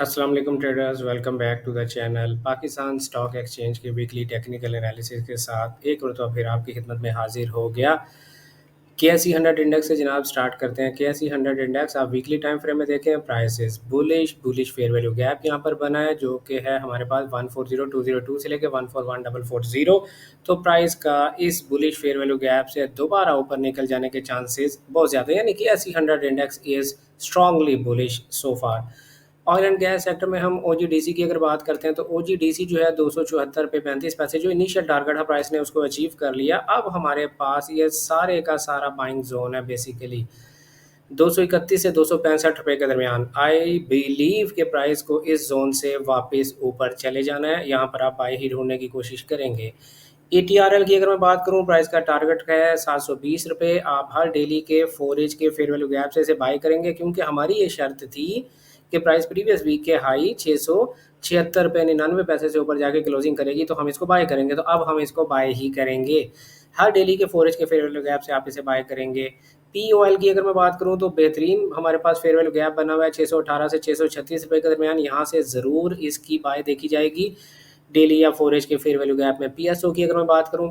अस्सलाम वालेकुम traders, welcome back to the channel. Pakistan stock exchange के वीकली टेक्निकल एनालिसिस के साथ एक मरतबा फिर आपकी खिदमत में हाजिर हो गया। के सी 100 इंडेक्स से जनाब स्टार्ट करते हैं। के सी 100 इंडेक्स आप वीकली टाइम फ्रेम में देखें, prices bullish bullish fair value gap यहाँ पर बना है, जो कि है हमारे पास 140202 से लेकर 141440। तो प्राइस का इस बुलिश फेयर वैल्यू गैप से दोबारा ऊपर निकल जाने के चांसेस बहुत ज़्यादा है, यानी कि के सी 100 index is strongly bullish so far. Oil and gas sector में हम ओजीडीसी की अगर बात करते हैं तो ओजीडीसी जो है 274 पे 35 पैसे, जो इनिशियल टारगेट है प्राइस ने उसको अचीव कर लिया। अब हमारे पास ये सारे का सारा बाइंग जोन है बेसिकली 231 से 265 रुपए के दरमियान। आई बिलीव के प्राइस को इस जोन से वापस ऊपर चले जाना है, यहाँ पर आप बाई ही ढूंढने की कोशिश करेंगे। ETRL की अगर मैं बात करूं, प्राइस का टारगेट का है 720 रुपये। आप हर डेली के फोरेज के फेयर वैल्यू गैप से इसे बाई करेंगे, क्योंकि हमारी ये शर्त थी कि प्राइस प्रीवियस वीक के हाई 676 रुपये 99 पैसे से ऊपर जाके क्लोजिंग करेगी तो हम इसको बाय करेंगे। तो अब हम इसको बाय ही करेंगे। हर डेली के फोरेज के फेयर वैल्यू गैप से आप इसे बाय करेंगे। पी ओ एल की अगर मैं बात करूं तो बेहतरीन हमारे पास फेयर वैल्यू गैप बना हुआ है 618 से 636 रुपये के दरमियान। यहाँ से ज़रूर इसकी बाय देखी जाएगी डेली या फोरेज के फेयर वैल्यू गैप में। PSO की अगर मैं बात करूं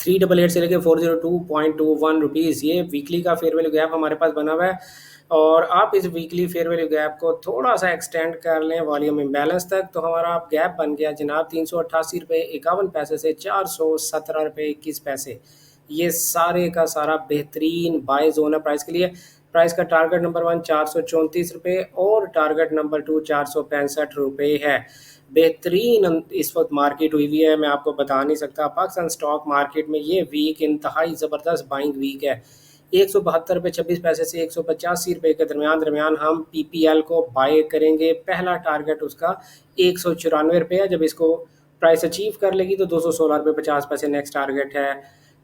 388 से लेकर 402.21 रुपीज़, ये वीकली का फेयर वैल्यू गैप हमारे पास बना हुआ है। और आप इस वीकली फेयर वैल्यू गैप को थोड़ा सा एक्सटेंड कर लें वॉल्यूम इम्बैलेंस तक, तो हमारा आप गैप बन गया जनाब 388 रुपये 51 पैसे से 417 रुपये 21 पैसे। ये सारे का सारा बेहतरीन बाय जोन है प्राइस के लिए। प्राइस का टारगेट नंबर 1 434 रुपये और टारगेट नंबर 2 465 रुपये है। बेहतरीन इस वक्त मार्केट हुई हुई है, मैं आपको बता नहीं सकता। पाकिस्तान स्टॉक मार्केट में ये वीक इंतहाई ज़बरदस्त बाइंग वीक है। 172 रुपये 26 पैसे से 185 रुपये के दरमियान दरमियान हम PPL को बाय करेंगे। पहला टारगेट उसका 194 रुपये है। जब इसको प्राइस अचीव कर लेगी तो 216 रुपये 50 पैसे नेक्स्ट टारगेट है।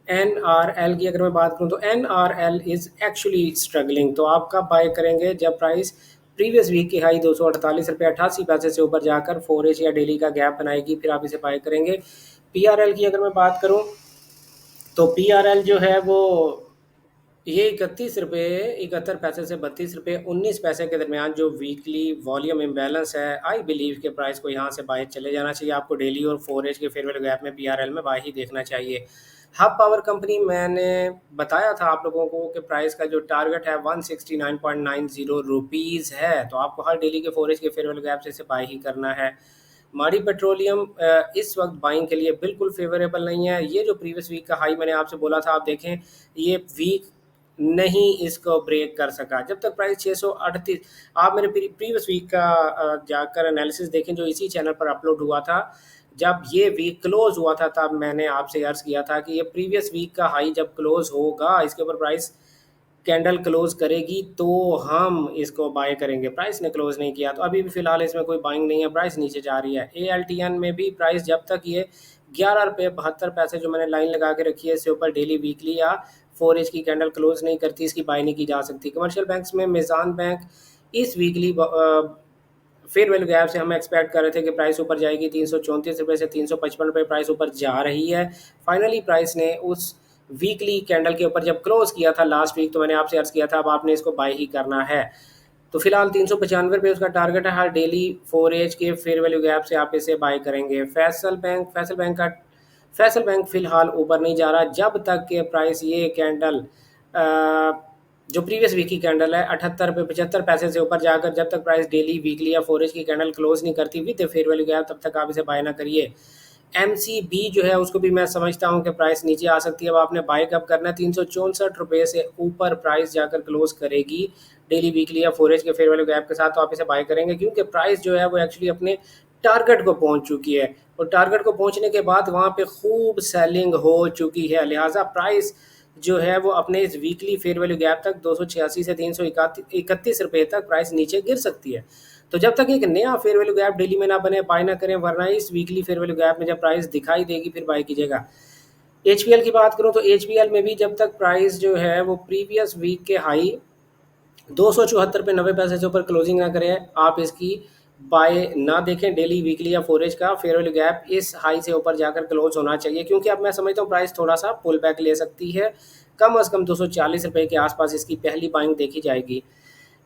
NRL की अगर मैं बात करूं तो NRL इज़ एक्चुअली स्ट्रगलिंग। तो आप कब बाय करेंगे? जब प्राइस प्रीवियस वीक की हाई 248 रुपये 88 पैसे से ऊपर जाकर फोरेज या डेली का गैप बनाएगी, फिर आप इसे बाय करेंगे। PRL की अगर मैं बात करूं तो PRL जो है वो ये 31 रुपये 71 पैसे से 32 रुपये 19 पैसे के दरमियान जो वीकली वॉल्यूम इम्बैलेंस है, आई बिलीव के प्राइस को यहाँ से बाय चले जाना चाहिए। आपको डेली और फोरेज के फेयर वैल्यू गैप में PRL में बाय ही देखना चाहिए। हब पावर कंपनी, मैंने बताया था आप लोगों को कि प्राइस का जो टारगेट है 169.90 रुपीज़ है, तो आपको हर डेली के फोरेज के फेयर वैल्यू गैप से इसे बाय ही करना है। माड़ी पेट्रोलियम इस वक्त बाइंग के लिए बिल्कुल फेवरेबल नहीं है। ये जो प्रीवियस वीक का हाई मैंने आपसे बोला था, आप देखें ये वीक नहीं इसको ब्रेक कर सका। जब तक प्राइस 638, आप मेरे प्रीवियस वीक का जाकर एनालिसिस देखें जो इसी चैनल पर अपलोड हुआ था। जब ये वीक क्लोज हुआ था तब मैंने आपसे अर्ज किया था कि ये प्रीवियस वीक का हाई जब क्लोज होगा, इसके ऊपर प्राइस कैंडल क्लोज करेगी तो हम इसको बाय करेंगे। प्राइस ने क्लोज नहीं किया तो अभी भी फिलहाल इसमें कोई बाइंग नहीं है, प्राइस नीचे जा रही है। ALTN में भी प्राइस जब तक ये 11 रुपये 72 पैसे जो मैंने लाइन लगा के रखी है इससे ऊपर डेली वीकली या फोरेज की कैंडल क्लोज नहीं करती, इसकी बाय नहीं की जा सकती। कमर्शियल बैंक्स में मिज़ान बैंक इस वीकली फेयर वैल्यू गैप से हम एक्सपेक्ट कर रहे थे कि प्राइस ऊपर जाएगी 334 रुपये से 355 रुपये, प्राइस ऊपर जा रही है। फाइनली प्राइस ने उस वीकली कैंडल के ऊपर जब क्लोज किया था लास्ट वीक, तो मैंने आपसे अर्ज किया था अब आपने इसको बाय ही करना है। तो फिलहाल 395 रुपये उसका टारगेट है। हर डेली फोरेज के फेयर वैल्यू गैप से आप इसे बाय करेंगे। फैसल बैंक फिलहाल ऊपर नहीं जा रहा जब तक के प्राइस ये कैंडल जो प्रीवियस वीक की कैंडल है 78 रुपये 75 पैसे से ऊपर जाकर जब तक प्राइस डेली वीकली या फोरेज की कैंडल क्लोज नहीं करती विद फेयर वैल्यू गैप, तब तक आप इसे बाय ना करिए। MCB जो है उसको भी मैं समझता हूँ कि प्राइस नीचे आ सकती है। अब आपने बाय कब करना है? 364 रुपये से ऊपर प्राइस जाकर क्लोज करेगी डेली वीकली या फोरेज के फेयर वैल्यू गैप के साथ, तो आप इसे बाय करेंगे, क्योंकि प्राइस जो है वो एक्चुअली अपने टारगेट को पहुंच चुकी है और टारगेट को पहुंचने के बाद वहां पे खूब सेलिंग हो चुकी है। लिहाजा प्राइस जो है वो अपने इस वीकली फेयर वैल्यू गैप तक 286 से 331 रुपये तक प्राइस नीचे गिर सकती है। तो जब तक एक नया फेयर वैल्यू गैप डेली में ना बने बाय ना करें, वरना इस वीकली फेयर वैल्यू गैप में जब प्राइस दिखाई देगी फिर बाय कीजिएगा। HPL की बात करूं तो HPL में भी जब तक प्राइस जो है वो प्रीवियस वीक के हाई 274 रुपये 90 पैसे से ऊपर क्लोजिंग ना करें, आप इसकी बाय ना देखें। डेली वीकली या फोरेज का फेयर वैल्यू गैप इस हाई से ऊपर जाकर क्लोज होना चाहिए, क्योंकि अब मैं समझता हूँ प्राइस थोड़ा सा पुल बैक ले सकती है। कम से कम 240 रुपये के आसपास इसकी पहली बाइंग देखी जाएगी।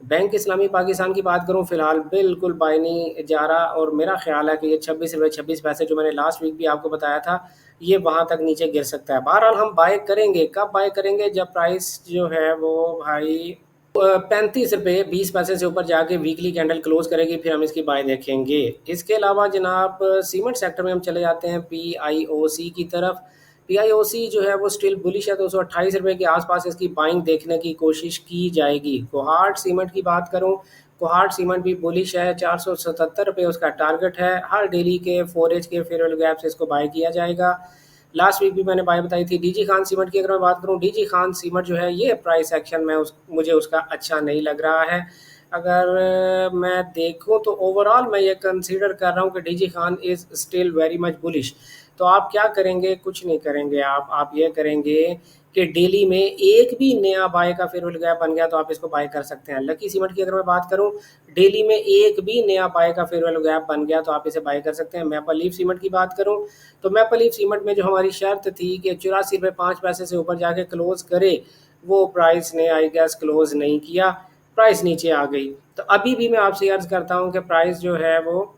बैंक इस्लामी पाकिस्तान की बात करूं, फ़िलहाल बिल्कुल बाय नहीं जा रहा और मेरा ख़्याल है कि ये 26 रुपए 26 पैसे जो मैंने लास्ट वीक भी आपको बताया था, ये वहाँ तक नीचे गिर सकता है। बहरहाल हम बाय करेंगे, कब बाय करेंगे? जब प्राइस जो है वो भाई 35 रुपये 20 पैसे से ऊपर जाके वीकली कैंडल क्लोज करेगी, फिर हम इसकी बाय देखेंगे। इसके अलावा जनाब सीमेंट सेक्टर में हम चले जाते हैं पीआईओसी की तरफ। पीआईओसी जो है वो स्टिल बुलिश है, 228 रुपये के आसपास इसकी बाइंग देखने की कोशिश की जाएगी। कोहार्ट सीमेंट की बात करूं, कोहार्ट सीमेंट भी बुलिश है, 477 रुपये उसका टारगेट है। हर डेली के 4 के फेयरवेल गैप से इसको बाय किया जाएगा। लास्ट वीक भी मैंने बाय बताई थी। डीजी खान सीमेंट की अगर मैं बात करूं, डीजी खान सीमेंट जो है ये प्राइस एक्शन में मुझे उसका अच्छा नहीं लग रहा है। अगर मैं देखूं तो ओवरऑल मैं ये कंसीडर कर रहा हूं कि DG Khan is still very much bullish. तो आप क्या करेंगे? कुछ नहीं करेंगे, आप ये करेंगे कि डेली में एक भी नया बाय का फेयरवेल गैप बन गया तो आप इसको बाय कर सकते हैं। लकी सीमेंट की अगर मैं बात करूं, डेली में एक भी नया बाय का फेयरवेल गैप बन गया तो आप इसे बाय कर सकते हैं। मैपल लीफ सीमेंट की बात करूं तो मैपल लीफ सीमेंट में जो हमारी शर्त थी कि 84 रुपये 5 पैसे से ऊपर जाके क्लोज करे, वो प्राइस ने आई गेस क्लोज नहीं किया, प्राइस नीचे आ गई। तो अभी भी मैं आपसे अर्ज करता हूं कि प्राइस जो है वो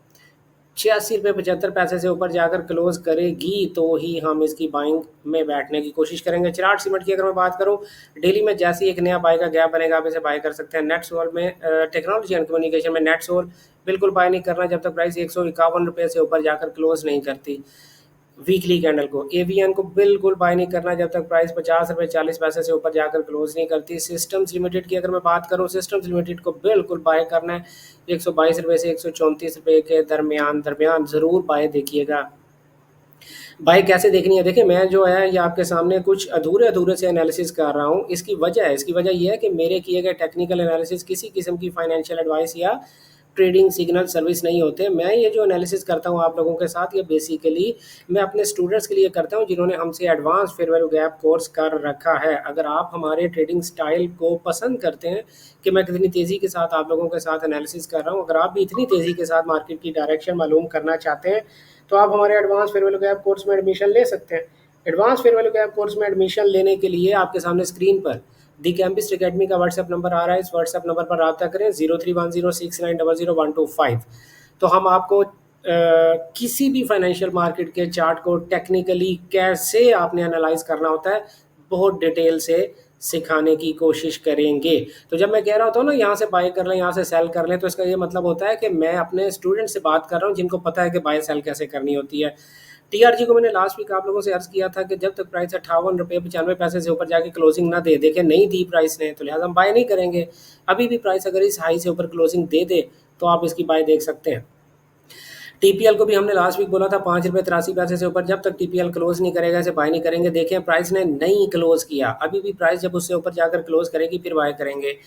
86 रुपये 75 पैसे से ऊपर जाकर क्लोज करेगी तो ही हम इसकी बाइंग में बैठने की कोशिश करेंगे। चिराग सीमेंट की अगर मैं बात करूं, डेली में जैसे ही एक नया बाय का गैप बनेगा आप इसे बाय कर सकते हैं। नेट सोल में टेक्नोलॉजी एंड कम्युनिकेशन में नेट सोल बिल्कुल बाय नहीं करना जब तक प्राइस 151 रुपये से ऊपर जाकर क्लोज नहीं करती वीकली कैंडल को। एवीएन को बिल्कुल बाय नहीं करना जब तक प्राइस 50 रुपये 40 पैसे से ऊपर जाकर क्लोज नहीं करती। सिस्टम्स लिमिटेड की अगर मैं बात करूं, सिस्टम्स लिमिटेड को बिल्कुल बाय करना है 122 रुपये से 134 रुपये के दरमियान दरमियान ज़रूर बाय देखिएगा। बाय कैसे देखनी है? देखिए मैं जो है ये आपके सामने कुछ अधूरे अधूरे से एनालिसिस कर रहा हूँ। इसकी वजह ये है कि मेरे किए गए टेक्निकल एनालिसिस किसी किस्म की फाइनेंशियल एडवाइस या ट्रेडिंग सिग्नल सर्विस नहीं होते। मैं ये जो एनालिसिस करता हूँ आप लोगों के साथ, ये बेसिकली मैं अपने स्टूडेंट्स के लिए करता हूँ जिन्होंने हमसे advance fair value gap course कर रखा है। अगर आप हमारे ट्रेडिंग स्टाइल को पसंद करते हैं कि मैं कितनी तेज़ी के साथ आप लोगों के साथ एनालिसिस कर रहा हूँ, अगर आप भी इतनी तेज़ी के साथ मार्केट की डायरेक्शन मालूम करना चाहते हैं तो आप हमारे advance fair value gap course में एडमिशन ले सकते हैं। Advance fair value gap course में एडमिशन लेने के लिए आपके सामने स्क्रीन पर दी कैंपिस्ट अकेडमी का व्हाट्सएप नंबर आ रहा है। इस व्हाट्सएप नंबर पर रब्ता करें 031069000125। तो हम आपको किसी भी फाइनेंशियल मार्केट के चार्ट को टेक्निकली कैसे आपने एनालाइज करना होता है बहुत डिटेल से सिखाने की कोशिश करेंगे। तो जब मैं कह रहा होता हूँ ना यहाँ से बाय कर लें यहाँ से सेल कर लें, तो इसका ये मतलब होता है कि मैं अपने स्टूडेंट से बात कर रहा हूँ जिनको पता है कि बाय सेल कैसे करनी होती है। टीआरजी को मैंने लास्ट वीक आप लोगों से अर्ज किया था कि जब तक प्राइस 58 रुपये 95 पैसे से ऊपर जाके क्लोजिंग ना दे, देखे नहीं दी प्राइस ने, तो लिहाजा हम बाय नहीं करेंगे। अभी भी प्राइस अगर इस हाई से ऊपर क्लोजिंग दे दे तो आप इसकी बाय देख सकते हैं। टीपीएल को भी हमने लास्ट वीक बोला था 5 रुपये 83 पैसे से ऊपर जब तक टीपीएल क्लोज नहीं करेगा इसे बाय नहीं करेंगे। देखें प्राइस ने नहीं क्लोज किया, अभी भी प्राइस जब उससे ऊपर जाकर क्लोज करेगी फिर बाय करेंगे।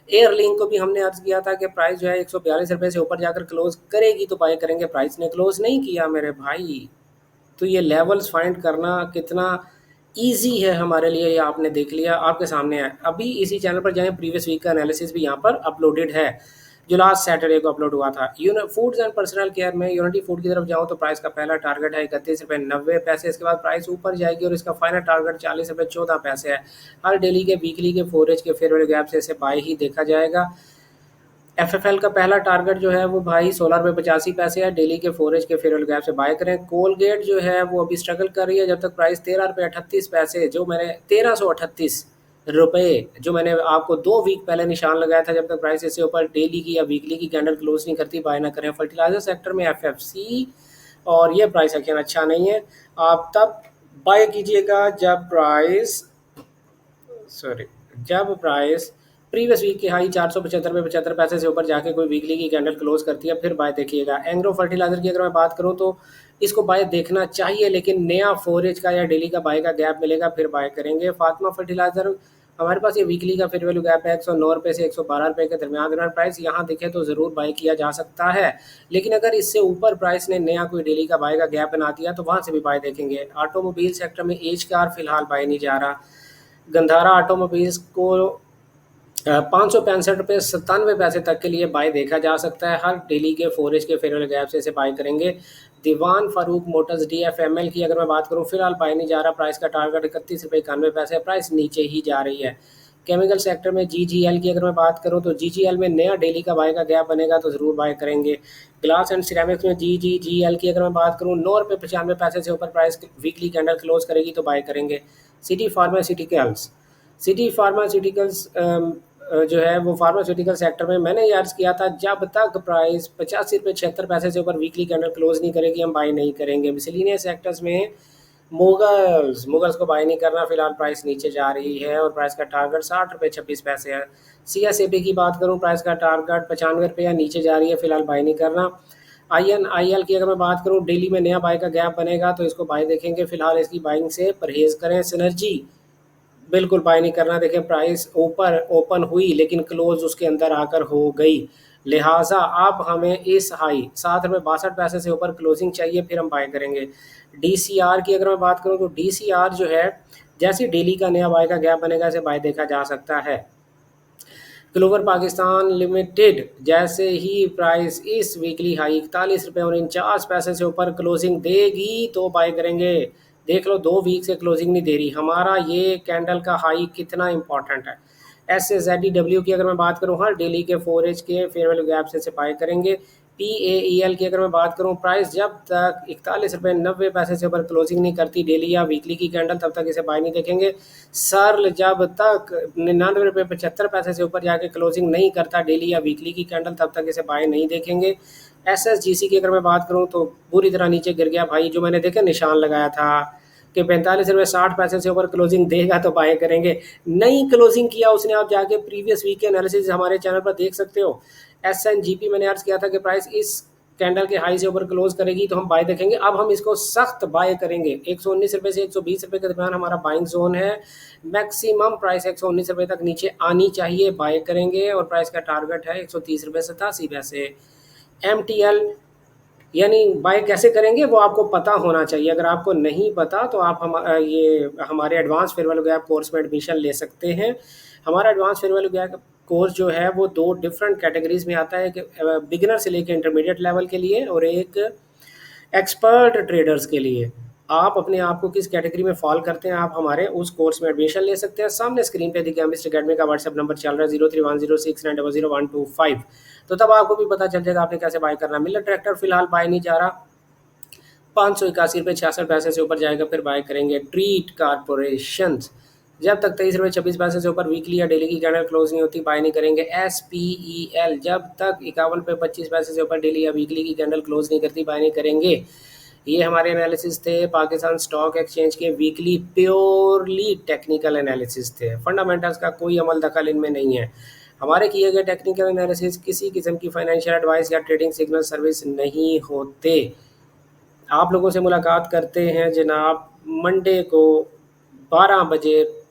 एयरलिंक को भी हमने अर्ज किया था कि प्राइस जो है 142 रुपये से ऊपर जाकर क्लोज करेगी तो बाय करेंगे, प्राइस ने क्लोज नहीं किया मेरे भाई। तो ये लेवल्स फाइंड करना कितना ईजी है हमारे लिए ये आपने देख लिया, आपके सामने है। अभी इसी चैनल पर जाएं, प्रीवियस वीक का एनालिसिस भी यहाँ पर अपलोडेड है जो लास्ट सैटरडे को अपलोड हुआ था। फूड्स एंड पर्सनल केयर में यूनिटी फूड की तरफ जाऊँ तो प्राइस का पहला टारगेट है 31 रुपये 90 पैसे। इसके बाद प्राइस ऊपर जाएगी और इसका फाइनल टारगेट 40 रुपये 14 पैसे है। हर डेली के वीकली के फोरेज के फेयर वैल्यू गैप से इसे बाय ही देखा जाएगा। एफएफएल का पहला टारगेट जो है वो भाई 16 रुपये 85 पैसे है, डेली के फोरेज के फेयर वैल्यू गैप से बाय करें। कोलगेट जो है वो अभी स्ट्रगल कर रही है जब तक प्राइस 13 रुपये 38 पैसे, जो मैंने 1338 रुपये जो मैंने आपको 2 वीक पहले निशान लगाया था, जब तक प्राइस इससे ऊपर डेली की या वीकली की कैंडल क्लोज नहीं करती बाय ना करें। फर्टिलाइजर सेक्टर में एफएफसी और ये प्राइस एक्शन अच्छा नहीं है, आप तब बाय कीजिएगा जब प्राइस प्रीवियस वीक की हाई 475 रुपये 75 पैसे से ऊपर जाके कोई वीकली की कैंडल क्लोज करती है फिर बाय देखिएगा। एंग्रो फर्टिलाइजर की अगर मैं बात करूं तो इसको बाय देखना चाहिए, लेकिन नया फोरेज का या डेली का बाय का गैप मिलेगा फिर बाय करेंगे। फातिमा फर्टिलाइजर हमारे पास ये वीकली का फेयर वैल्यू गैप है 109 रुपये से 112 रुपये के दरमियान प्राइस यहाँ दिखे तो ज़रूर बाय किया जा सकता है, लेकिन अगर इससे ऊपर प्राइस ने नया कोई डेली का बाय का गैप बना दिया तो वहाँ से भी बाय देखेंगे। ऑटोमोबाइल सेक्टर में एज कार फिलहाल बाय नहीं जा रहा। गंधारा ऑटोमोबाइल्स को 565 रुपये 97 पैसे तक के लिए बाय देखा जा सकता है। हर डेली के फोरेज के फेयर वैल्यू गैप से इसे बाय करेंगे। दीवान फारूक मोटर्स डीएफएमएल की अगर मैं बात करूं फिलहाल बाय नहीं जा रहा, प्राइस का टारगेट 31 रुपये 91 पैसे, प्राइस नीचे ही जा रही है। केमिकल सेक्टर में GGL की अगर मैं बात करूँ तो GGL में नया डेली का बाय का गैप बनेगा तो ज़रूर बाय करेंगे। ग्लास एंड सिरेमिक्स में GGGL की अगर मैं बात करूँ 9 रुपये 95 पैसे से ऊपर प्राइस वीकली कैंडल क्लोज करेगी तो बाय करेंगे। सिटी फार्मास्यूटिकल्स, सिटी फार्मास्यूटिकल्स जो है वो फार्मास्यूटिकल सेक्टर में मैंने ये अर्ज़ किया था जब तक प्राइस 85 रुपये 76 पैसे से ऊपर वीकली कैंडल क्लोज नहीं करेगी हम बाय नहीं करेंगे। मिसलिनियस सेक्टर्स में मुगल्स को बाय नहीं करना, फिलहाल प्राइस नीचे जा रही है और प्राइस का टारगेट 60 रुपये 26 पैसे है। CSAP की बात करूं प्राइस का टारगेट 95 रुपये या नीचे जा रही है, फिलहाल बाय नहीं करना। INIL की अगर मैं बात करूं डेली में नया बाय का गैप बनेगा तो इसको बाय देखेंगे, फिलहाल इसकी बाइंग से परहेज करें। सिनर्जी बिल्कुल बाय नहीं करना, देखें प्राइस ऊपर ओपन हुई लेकिन क्लोज उसके अंदर आकर हो गई, लिहाजा अब हमें इस हाई 7 रुपये 62 पैसे से ऊपर क्लोजिंग चाहिए फिर हम बाय करेंगे। DCR की अगर मैं बात करूं तो DCR जो है जैसे डेली का नया बाय का गैप बनेगा इसे बाय देखा जा सकता है। क्लोवर पाकिस्तान लिमिटेड जैसे ही प्राइस इस वीकली हाई 41 रुपये 49 पैसे से ऊपर क्लोजिंग देगी तो बाय करेंगे। देख लो 2 वीक से क्लोजिंग नहीं दे रही, हमारा ये कैंडल का हाई कितना इंपॉर्टेंट है। SZDW की अगर मैं बात करूँ हर डेली के 4H के फेयर वैल्यू गैप से बाय करेंगे। PAEL की अगर मैं बात करूं प्राइस जब तक 41 रुपये 90 पैसे से ऊपर क्लोजिंग नहीं करती डेली या वीकली की कैंडल तब तक इसे बाय नहीं देखेंगे। सर्ल जब तक 99 रुपये 75 पैसे से ऊपर जाके क्लोजिंग नहीं करता डेली या वीकली की कैंडल तब तक इसे बाय नहीं देखेंगे। SSGC की अगर मैं बात करूं तो पूरी तरह नीचे गिर गया भाई, जो मैंने देखा निशान लगाया था कि 45 रुपये 60 पैसे से ऊपर क्लोजिंग देगा तो बाय करेंगे। नई क्लोजिंग किया उसने, आप जाके प्रीवियस वीक के एनालिसिस हमारे चैनल पर देख सकते हो। SNGP मैंने अर्ज किया था कि प्राइस इस कैंडल के हाई से ऊपर क्लोज करेगी तो हम बाय देखेंगे। अब हम इसको सख्त बाय करेंगे, 119 रुपये से 120 रुपये के दरमियान हमारा बाइंग जोन है। मैक्सिमम प्राइस 119 रुपये तक नीचे आनी चाहिए, बाय करेंगे और प्राइस का टारगेट है 130 रुपये 87 पैसे। MTL यानी बाय कैसे करेंगे वो आपको पता होना चाहिए, अगर आपको नहीं पता तो आप ये हमारे advance fair value gap course में एडमिशन ले सकते हैं। हमारा advance fair value gap course जो है वो 2 डिफरेंट कैटेगरीज में आता है, कि बिगिनर से लेकर इंटरमीडिएट लेवल के लिए और एक एक्सपर्ट ट्रेडर्स के लिए। आप अपने आप को किस कैटेगरी में फॉल करते हैं आप हमारे उस कोर्स में एडमिशन ले सकते हैं। सामने स्क्रीन पे देखिए मिस्टर अकेडमी का व्हाट्सएप नंबर चल रहा है 031069000125, तो तब आपको भी पता चल जाएगा आपने कैसे बाय करना। मिलर ट्रैक्टर फिलहाल बाय नहीं जा रहा, 581 रुपये 66 पैसे से ऊपर जाएगा फिर बाय करेंगे। ट्रीट कारपोरेशन जब तक 23 रुपये 26 पैसे से ऊपर वीकली या डेली की कैंडल क्लोज नहीं होती बाय नहीं करेंगे। SPEL जब तक 51 रुपये 25 पैसे से ऊपर डेली या वीकली की कैंडल क्लोज नहीं करती बाय नहीं करेंगे। ये हमारे एनालिसिस थे पाकिस्तान स्टॉक एक्सचेंज के वीकली, प्योरली टेक्निकल एनालिसिस थे, फंडामेंटल्स का कोई अमल दखल इनमें नहीं है। हमारे किए गए टेक्निकल एनालिसिस किसी किस्म की फाइनेंशियल एडवाइस या ट्रेडिंग सिग्नल सर्विस नहीं होते। आप लोगों से मुलाकात करते हैं जनाब मंडे को 12 बजे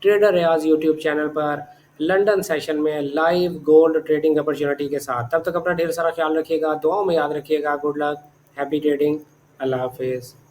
ट्रेडर रियाज यूट्यूब चैनल पर लंदन सेशन में लाइव गोल्ड ट्रेडिंग अपॉर्चुनिटी के साथ। तब तक अपना ढेर सारा ख्याल रखिएगा, दुआओं में याद रखिएगा। गुड लक, हैप्पी ट्रेडिंग, अल्लाह हाफिज़।